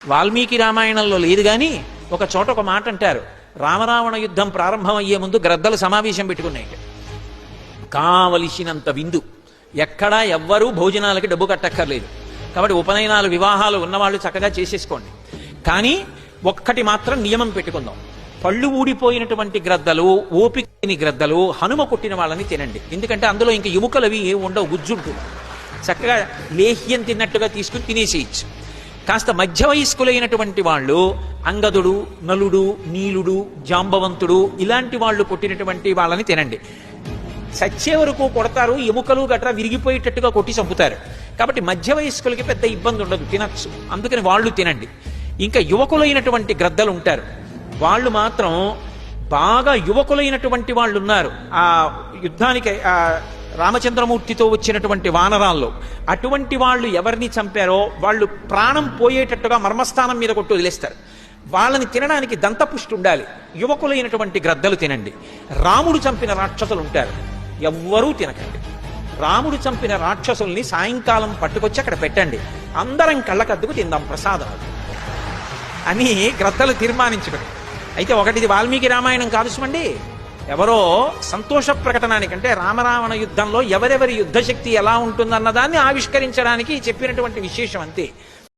వాల్మీకి రామాయణంలో లేదు గాని ఒక చోట ఒక మాట అంటారు. రామరావణ యుద్ధం ప్రారంభమయ్యే ముందు గ్రద్దలు సమావేశం పెట్టుకున్నాయి. కావలసినంత విందు, ఎక్కడా ఎవ్వరూ భోజనాలకి డబ్బు కట్టక్కర్లేదు. కాబట్టి ఉపనయనాలు వివాహాలు ఉన్నవాళ్ళు చక్కగా చేసేసుకోండి. కానీ ఒక్కటి మాత్రం నియమం పెట్టుకుందాం. పళ్ళు ఊడిపోయినటువంటి గ్రద్దలు, ఓపికని గ్రద్దలు, హనుమ కొట్టిన వాళ్ళని తినండి. ఎందుకంటే అందులో ఇంక ఎముకలవి ఏ ఉండవు, గుజ్జుంటుంది. చక్కగా లేహ్యం తిన్నట్టుగా తీసుకుని తినేసేయచ్చు. కాస్త మధ్య వయస్కులైనటువంటి వాళ్ళు అంగదుడు, నలుడు, నీలుడు, జాంబవంతుడు ఇలాంటి వాళ్ళు కొట్టినటువంటి వాళ్ళని తినండి. చచ్చే వరకు కొడతారు, ఎముకలు గట్రా విరిగిపోయేటట్టుగా కొట్టి చంపుతారు. కాబట్టి మధ్య వయస్కులకి పెద్ద ఇబ్బంది ఉండదు, తినచ్చు. అందుకని వాళ్ళు తినండి. ఇంకా యువకులైనటువంటి గ్రద్దలు ఉంటారు, వాళ్ళు మాత్రం బాగా యువకులైనటువంటి వాళ్ళు ఉన్నారు ఆ యుద్ధానికి రామచంద్రమూర్తితో వచ్చినటువంటి వానరాల్లో. అటువంటి వాళ్ళు ఎవరిని చంపారో వాళ్ళు ప్రాణం పోయేటట్టుగా మర్మస్థానం మీద కొట్టి వదిలేస్తారు. వాళ్ళని తినడానికి దంతపుష్టి ఉండాలి. యువకులైనటువంటి గ్రద్దలు తినండి. రాముడు చంపిన రాక్షసులు ఉంటారు, ఎవ్వరూ తినకండి. రాముడు చంపిన రాక్షసుల్ని సాయంకాలం పట్టుకొచ్చి అక్కడ పెట్టండి, అందరం కళ్ళకద్దుకు తిందాం ప్రసాదం అని గ్రద్దలు తీర్మానించబడి. అయితే ఒకటిది వాల్మీకి రామాయణం కాదు సుమండి, ఎవరో సంతోష ప్రకటనానికంటే రామరావణ యుద్ధంలో ఎవరెవరి యుద్ధశక్తి ఎలా ఉంటుందన్నదాన్ని ఆవిష్కరించడానికి చెప్పినటువంటి విశేషం అంతే.